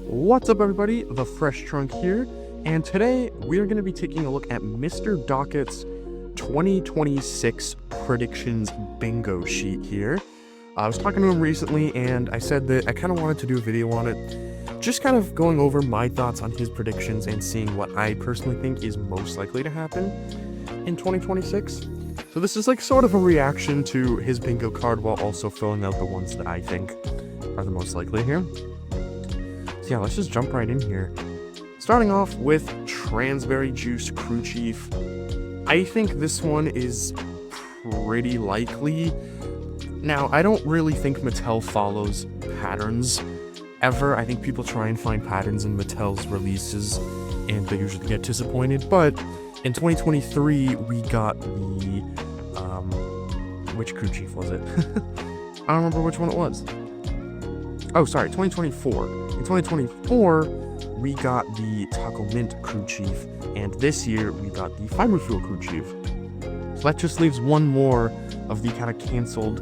What's up, everybody? The Fresh Trunk here, and today we are going to be taking a look at Mr. Docket's 2026 predictions bingo sheet here. I was talking to him recently, and I said that I kind of wanted to do a video on it, just kind of going over my thoughts on his predictions and seeing what I personally think is most likely to happen in 2026. So this is like sort of a reaction to his bingo card while also filling out the ones that I think are the most likely here. So yeah, let's just jump right in here. Starting off with Transberry Juice Crew Chief. I think this one is pretty likely. Now, I don't really think Mattel follows patterns ever. I think people try and find patterns in Mattel's releases, and they usually get disappointed. But in 2023, we got the, which Crew Chief was it? I don't remember which one it was. Oh, sorry, 2024. In 2024, we got the Taco Mint Crew Chief, and this year we got the Fiber Fuel Crew Chief. So that just leaves one more of the kind of canceled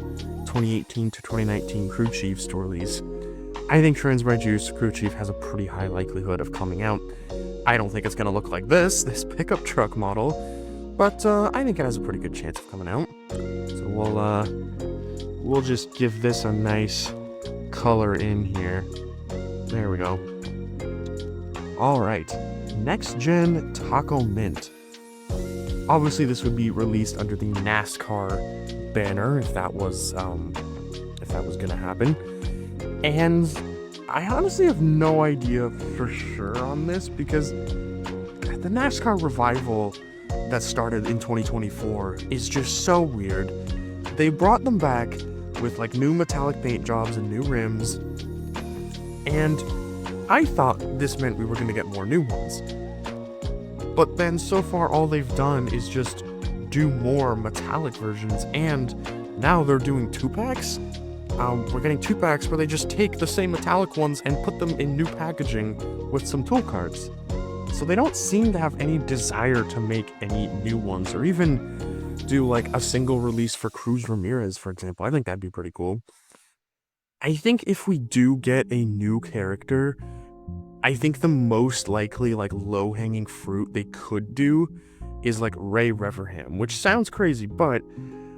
2018 to 2019 Crew Chiefs to release. I think Transberry Juice Crew Chief has a pretty high likelihood of coming out. I don't think it's going to look like this pickup truck model, but I think it has a pretty good chance of coming out. So we'll just give this a nice color in here. There we go. Alright, next gen Taco Mint. Obviously this would be released under the NASCAR banner if that was gonna happen. And I honestly have no idea for sure on this, because the NASCAR revival that started in 2024 is just so weird. They brought them back with like new metallic paint jobs and new rims, and I thought this meant we were going to get more new ones. But then so far all they've done is just do more metallic versions, and now they're doing 2-packs. We're getting 2-packs where they just take the same metallic ones and put them in new packaging with some tool cards. So they don't seem to have any desire to make any new ones, or even do like a single release for Cruz Ramirez, for example. I think that'd be pretty cool. I think if we do get a new character, I think the most likely like low-hanging fruit they could do is like Ray Reverham, which sounds crazy, but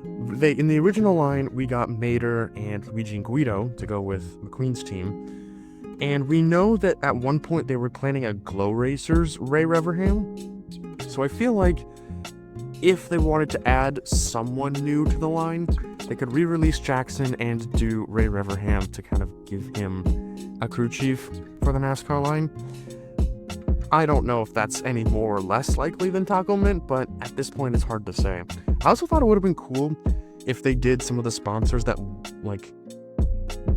in the original line we got Mater and Luigi and Guido to go with McQueen's team, and we know that at one point they were planning a Glow Racers Ray Reverham. So I feel like if they wanted to add someone new to the line, they could re-release Jackson and do Ray Reverham to kind of give him a crew chief for the NASCAR line. I don't know if that's any more or less likely than Taco Mint, but at this point it's hard to say. I also thought it would have been cool if they did some of the sponsors that like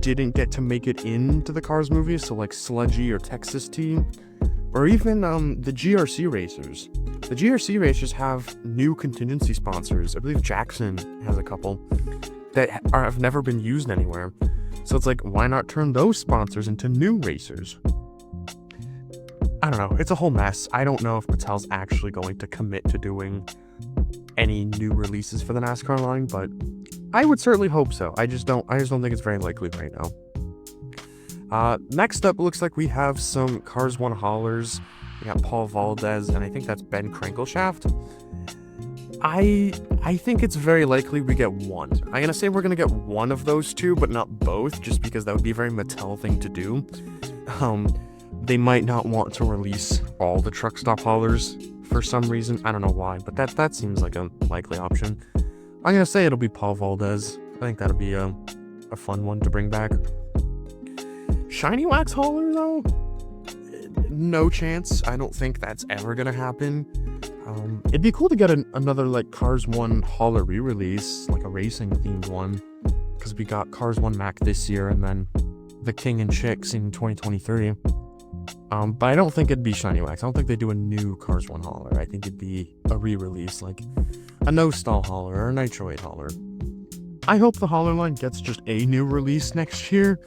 didn't get to make it into the Cars movies, so like Sludgy or Texas Tea, or even the GRC racers. The GRC racers have new contingency sponsors. I believe Jackson has a couple that have never been used anywhere. So it's like, why not turn those sponsors into new racers? I don't know. It's a whole mess. I don't know if Mattel's actually going to commit to doing any new releases for the NASCAR line, but I would certainly hope so. I just don't think it's very likely right now. Next up, it looks like we have some Cars 1 haulers. We got Paul Valdez, and I think that's Ben Crankleshaft. I think it's very likely we get one. I'm going to say we're going to get one of those two, but not both, just because that would be a very Mattel thing to do. They might not want to release all the truck stop haulers for some reason. I don't know why, but that seems like a likely option. I'm going to say it'll be Paul Valdez. I think that'll be a fun one to bring back. Shiny Wax hauler, though? No chance. I don't think that's ever gonna happen. It'd be cool to get another like Cars 1 hauler re-release, like a racing themed one, because we got Cars 1 Mac this year and then the King and Chicks in 2023. But I don't think it'd be Shiny Wax. I don't think they do a new Cars 1 hauler. I think it'd be a re-release, like a No Stall hauler or a Nitro 8 hauler. I hope the hauler line gets just a new release next year.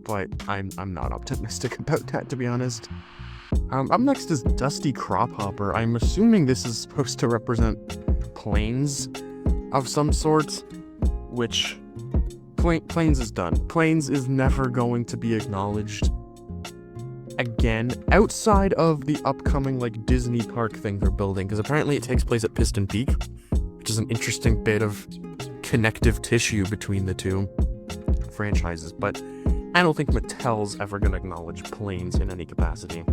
But I'm not optimistic about that, to be honest. Up next is Dusty Crop Hopper. I'm assuming this is supposed to represent planes of some sort, which Planes is done. Planes is never going to be acknowledged again, outside of the upcoming, like, Disney park thing they're building, because apparently it takes place at Piston Peak, which is an interesting bit of connective tissue between the two franchises, but I don't think Mattel's ever going to acknowledge planes in any capacity.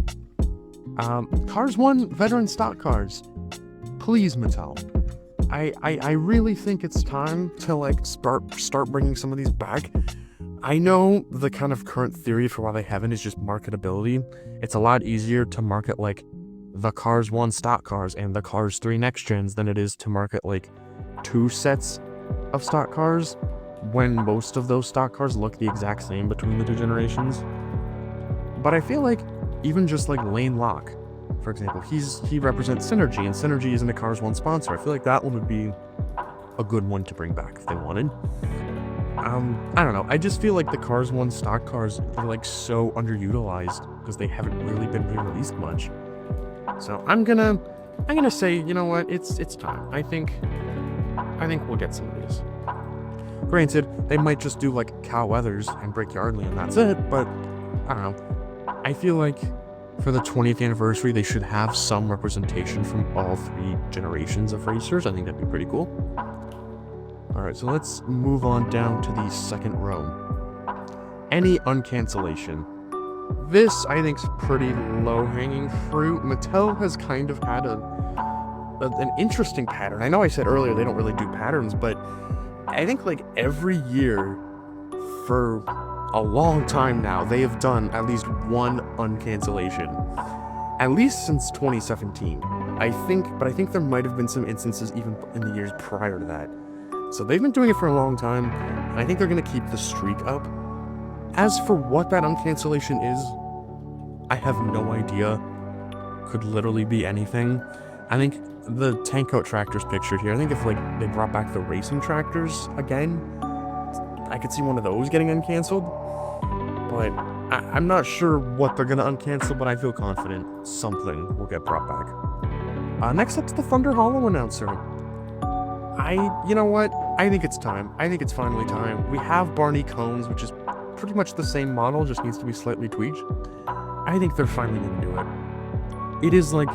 Cars 1 veteran stock cars. Please, Mattel. I really think it's time to, like, start bringing some of these back. I know the kind of current theory for why they haven't is just marketability. It's a lot easier to market, like, the Cars 1 stock cars and the Cars 3 next gens than it is to market, like, 2 sets of stock cars when most of those stock cars look the exact same between the 2 generations. But I feel like even just, like, Lane Locke, for example, he represents Synergy, and Synergy isn't a Cars 1 sponsor. I feel like that one would be a good one to bring back if they wanted. I don't know. I just feel like the Cars 1 stock cars are, like, so underutilized because they haven't really been re-released much. So I'm gonna say, you know what? It's time. I think we'll get some of these. Granted, they might just do, like, Cal Weathers and Brickyardly and that's it, but I don't know. I feel like for the 20th anniversary, they should have some representation from all 3 generations of racers. I think that'd be pretty cool. Alright, so let's move on down to the second row. Any uncancellation. This, I think, is pretty low-hanging fruit. Mattel has kind of had an interesting pattern. I know I said earlier they don't really do patterns, but I think, like, every year for a long time now, they have done at least one uncancellation. At least since 2017. I think there might have been some instances even in the years prior to that. So they've been doing it for a long time, and I think they're going to keep the streak up. As for what that uncancellation is, I have no idea. Could literally be anything. I think the tank coat tractors pictured here, I think if, like, they brought back the racing tractors again, I could see one of those getting uncancelled. But I'm not sure what they're going to uncancel, but I feel confident something will get brought back. Next up's the Thunder Hollow announcer. You know what? I think it's time. I think it's finally time. We have Barney Cones, which is pretty much the same model, just needs to be slightly tweaked. I think they're finally going to do it. It is, like,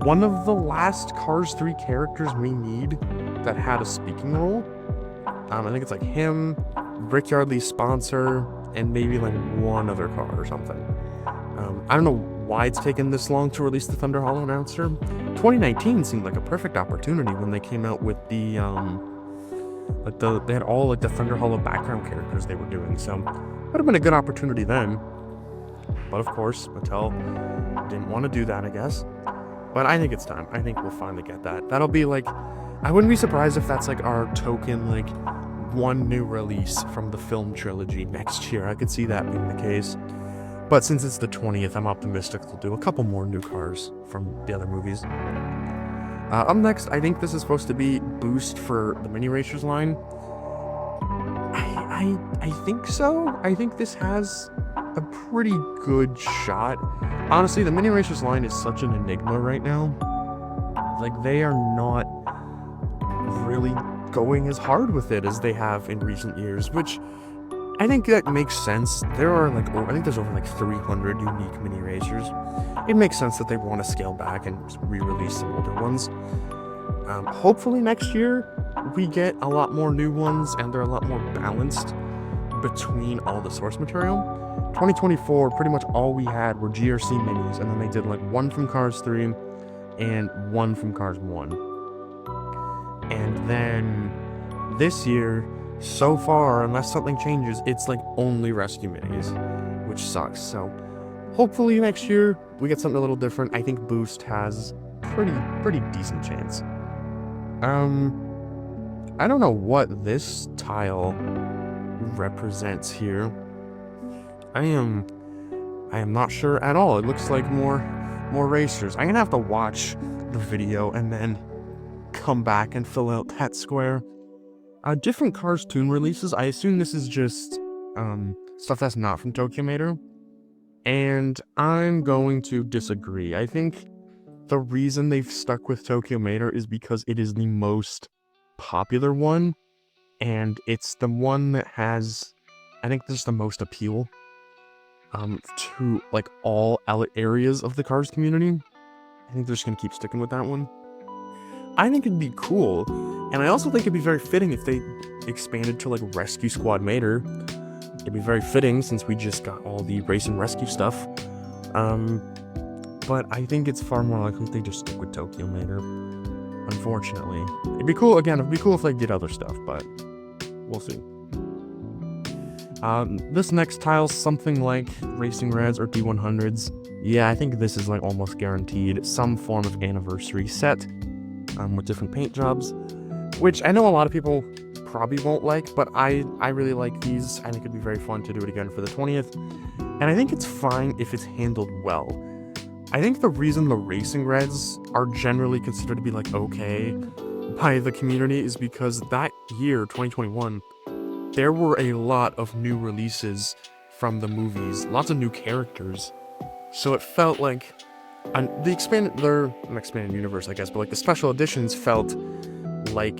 one of the last Cars 3 characters we need that had a speaking role. I think it's, like, him, Brickyardly's sponsor, and maybe, like, one other car or something. I don't know why it's taken this long to release the Thunder Hollow announcer. 2019 seemed like a perfect opportunity when they came out with the, they had all, like, the Thunder Hollow background characters they were doing, so would have been a good opportunity then. But of course, Mattel didn't want to do that, I guess. But I think it's time. I think we'll finally get that. That'll be, like, I wouldn't be surprised if that's, like, our token, like, one new release from the film trilogy next year. I could see that being the case. But since it's the 20th, I'm optimistic they'll do a couple more new cars from the other movies. Up next, I think this is supposed to be Boost for the Mini Racers line. I think so. I think this has a pretty good shot. Honestly, the Mini Racers line is such an enigma right now. Like, they are not really going as hard with it as they have in recent years, which I think that makes sense. There are, like, I think there's over, like, 300 unique Mini Racers. It makes sense that they want to scale back and re-release some older ones. Hopefully next year we get a lot more new ones and they're a lot more balanced between all the source material. 2024, pretty much all we had were GRC minis, and then they did, like, one from Cars 3 and one from Cars 1. And then this year, so far, unless something changes, it's, like, only rescue minis, which sucks. So hopefully next year we get something a little different. I think Boost has pretty decent chance. I don't know what this tile represents here. I am not sure at all. It looks like more racers. I'm gonna have to watch the video and then come back and fill out that square. Different Cars Toon releases. I assume this is just stuff that's not from Tokyo Mater. And I'm going to disagree. I think the reason they've stuck with Tokyo Mater is because it is the most popular one, and it's the one that has, I think, there's the most appeal. to like all areas of the Cars community. I think they're just gonna keep sticking with that one. I think it'd be cool, and I also think it'd be very fitting if they expanded to like Rescue Squad Mater. It'd be very fitting since we just got all the race and rescue stuff. But I think it's far more likely they just stick with Tokyo Mater. Unfortunately, it'd be cool. Again, it'd be cool if they did other stuff, but we'll see. This next tile's something like Racing Reds or D100s. Yeah, I think this is like almost guaranteed some form of anniversary set, with different paint jobs, which I know a lot of people probably won't like, but I really like these. I think it'd be very fun to do it again for the 20th, and I think it's fine if it's handled well. I think the reason the Racing Reds are generally considered to be like okay by the community is because that year, 2021, there were a lot of new releases from the movies, lots of new characters, so it felt like the expanded universe, I guess, but like the special editions felt like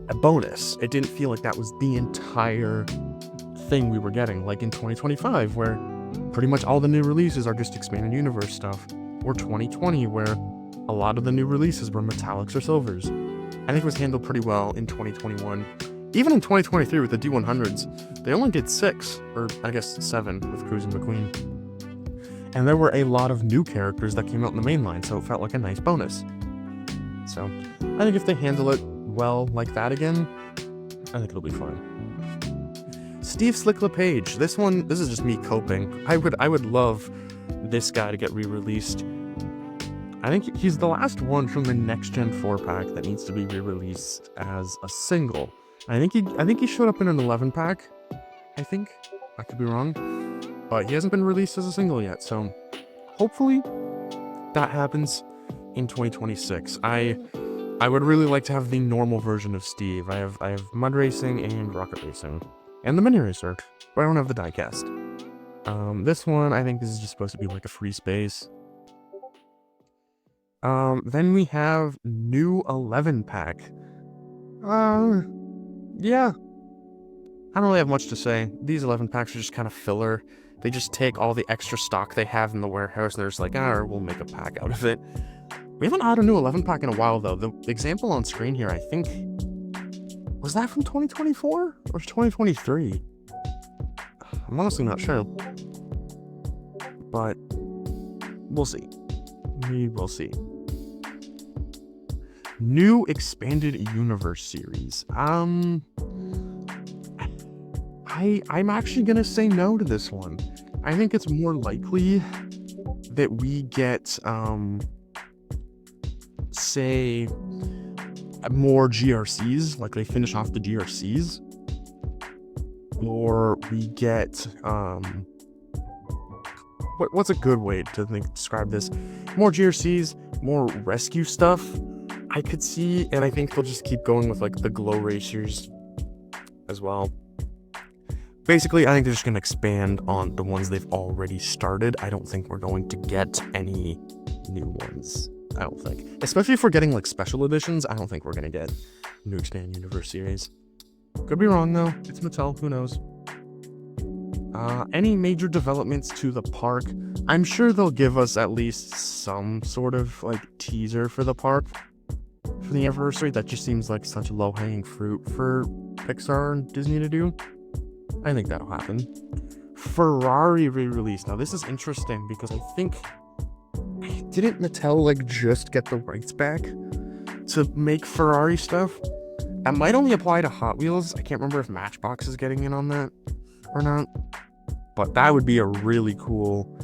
a bonus. It didn't feel like that was the entire thing we were getting, like in 2025, where pretty much all the new releases are just expanded universe stuff, or 2020, where a lot of the new releases were metallics or silvers. I think it was handled pretty well in 2021. Even in 2023 with the D100s, they only did 6, or I guess 7 with Cruz and McQueen. And there were a lot of new characters that came out in the main line, so it felt like a nice bonus. So, I think if they handle it well like that again, I think it'll be fine. Steve Slick LePage. This is just me coping. I would love this guy to get re-released. I think he's the last one from the Next Gen 4-pack that needs to be re-released as a single. I think he showed up in an 11-pack. I think. I could be wrong. But he hasn't been released as a single yet, so hopefully that happens in 2026. I would really like to have the normal version of Steve. I have Mud Racing and Rocket Racing. And the Mini Racer, but I don't have the diecast. This one, I think this is just supposed to be like a free space. Then we have new 11-pack. Yeah. I don't really have much to say. These 11 packs are just kind of filler. They just take all the extra stock they have in the warehouse and they're just like, we'll make a pack out of it. We haven't had a new 11 pack in a while though. The example on screen here, I think, was that from 2024 or 2023? I'm honestly not sure. But we'll see. We will see. New expanded universe series. I'm actually gonna say no to this one. I think it's more likely that we get, say, more GRCs, like they finish off the GRCs, or we get, what's a good way to describe this? More GRCs, more rescue stuff, I could see, and I think they'll just keep going with like the glow racers as well. Basically, I think they're just going to expand on the ones they've already started. I don't think we're going to get any new ones. I don't think. Especially if we're getting like special editions, I don't think we're going to get new expanded universe series. Could be wrong though. It's Mattel. Who knows? Any major developments to the park? I'm sure they'll give us at least some sort of like teaser for the park for the anniversary. That just seems like such low-hanging fruit for Pixar and Disney to do. I think that'll happen. Ferrari re-release. Now this is interesting because I think, didn't Mattel like just get the rights back to make Ferrari stuff? That might only apply to Hot Wheels. I can't remember if Matchbox is getting in on that or not. But that would be a really cool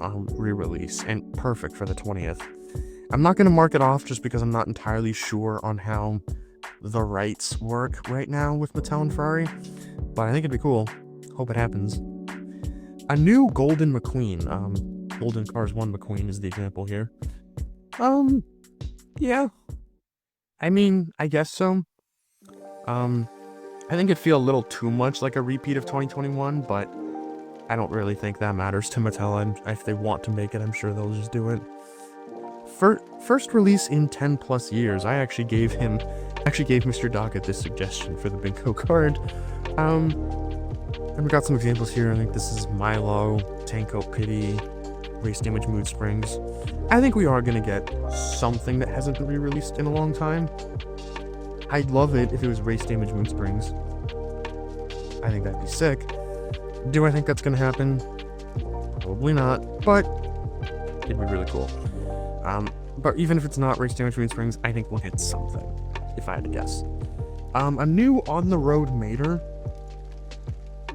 re-release and perfect for the 20th. I'm not going to mark it off just because I'm not entirely sure on how the rights work right now with Mattel and Ferrari, but I think it'd be cool. Hope it happens. A new Golden McQueen. Golden Cars 1 McQueen is the example here. Yeah. I mean, I guess so. I think it'd feel a little too much like a repeat of 2021, but I don't really think that matters to Mattel. And if they want to make it, I'm sure they'll just do it. First release in 10 plus years. I actually gave Mr. Docket this suggestion for the bingo card. And we got some examples here. I think this is Milo. Tank Coat Pity, Race Damage Mood Springs. I think we are going to get something that hasn't been re-released in a long time. I'd love it if it was Race Damage Mood Springs. I think that'd be sick. Do I think that's going to happen? Probably not, but it'd be really cool. But even if it's not Race Damage Mood Springs, I think we'll get something, if I had to guess. A new on-the-road Mater.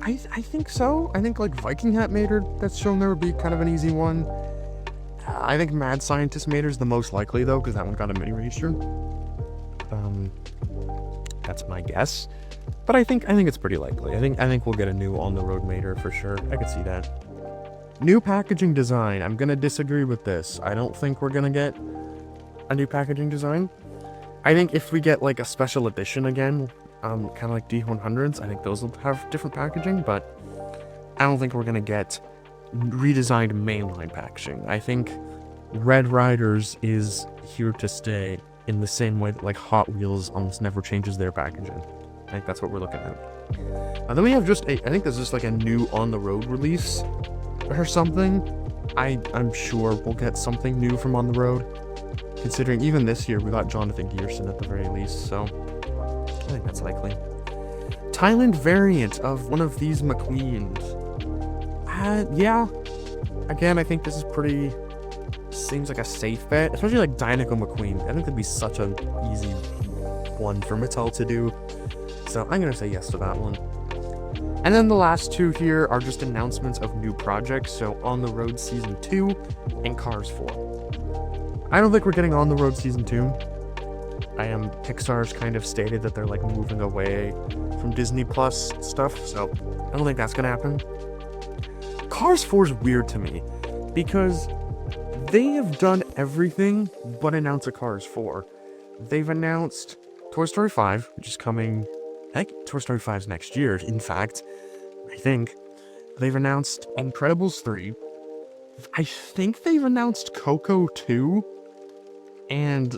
I think so. I think like Viking Hat Mater that's shown there would be kind of an easy one. I think Mad Scientist Mater is the most likely though, because that one got a mini register. That's my guess. But I think it's pretty likely. I think we'll get a new on-the-road Mater for sure. I could see that. New packaging design. I'm gonna disagree with this. I don't think we're gonna get a new packaging design. I think if we get like a special edition again, kind of like D100s, I think those will have different packaging, but I don't think we're gonna get redesigned mainline packaging. I think Red Riders is here to stay in the same way that like Hot Wheels almost never changes their packaging. I think that's what we're looking at. And then we have I think there's just like a new on-the-road release or something. I'm sure we'll get something new from On the Road, considering even this year we got Jonathan Gearson at the very least, so I think that's likely. Thailand variant of one of these McQueens. Yeah. Again, I think this is seems like a safe bet, especially like Dinoco McQueen. I think that'd be such an easy one for Mattel to do, so I'm gonna say yes to that one. And then the last two here are just announcements of new projects, so On the Road Season 2 and Cars 4. I don't think we're getting On the Road Season 2. Pixar's kind of stated that they're like moving away from Disney Plus stuff, so I don't think that's gonna happen. Cars 4 is weird to me, because they have done everything but announce a Cars 4. They've announced Toy Story 5, which is coming. Heck, Toy Story 5's next year, in fact. I think. They've announced Incredibles 3. I think they've announced Coco 2. And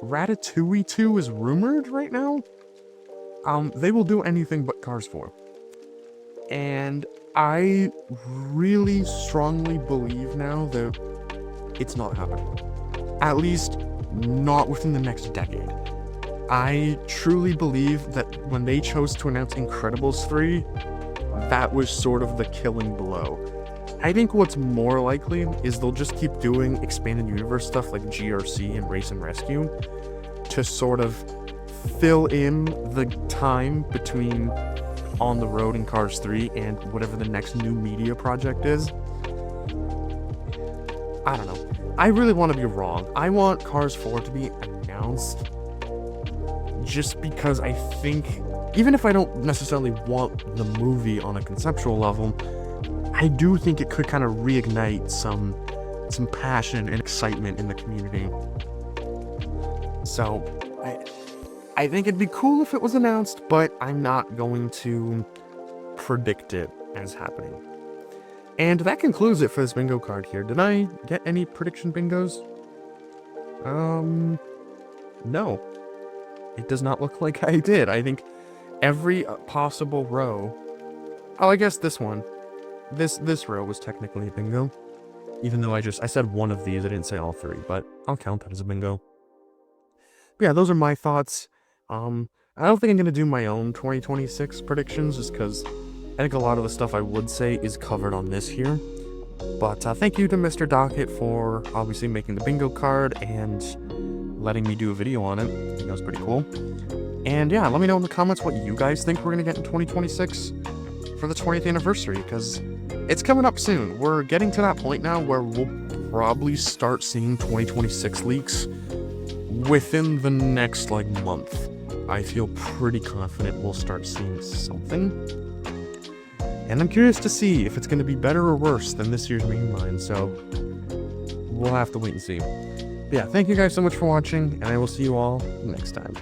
Ratatouille 2 is rumored right now. They will do anything but Cars 4. And I really strongly believe now that it's not happening. At least, not within the next decade. I truly believe that when they chose to announce Incredibles 3, that was sort of the killing blow. I think what's more likely is they'll just keep doing expanded universe stuff like GRC and Race and Rescue to sort of fill in the time between On the Road and Cars 3 and whatever the next new media project is. I don't know. I really want to be wrong. I want Cars 4 to be announced just because I think, even if I don't necessarily want the movie on a conceptual level, I do think it could kind of reignite some passion and excitement in the community. So, I think it'd be cool if it was announced, but I'm not going to predict it as happening. And that concludes it for this bingo card here. Did I get any prediction bingos? No. It does not look like I did. I think every possible row... Oh, I guess this one. This row was technically a bingo. Even though I said one of these, I didn't say all three, but I'll count that as a bingo. But yeah, those are my thoughts. I don't think I'm going to do my own 2026 predictions, just because I think a lot of the stuff I would say is covered on this here. But thank you to Mr. Docket for obviously making the bingo card and letting me do a video on it. I think that was pretty cool. And yeah, let me know in the comments what you guys think we're going to get in 2026 for the 20th anniversary, because it's coming up soon. We're getting to that point now where we'll probably start seeing 2026 leaks within the next month. I feel pretty confident we'll start seeing something. And I'm curious to see if it's going to be better or worse than this year's mainline, so we'll have to wait and see. But yeah, thank you guys so much for watching, and I will see you all next time.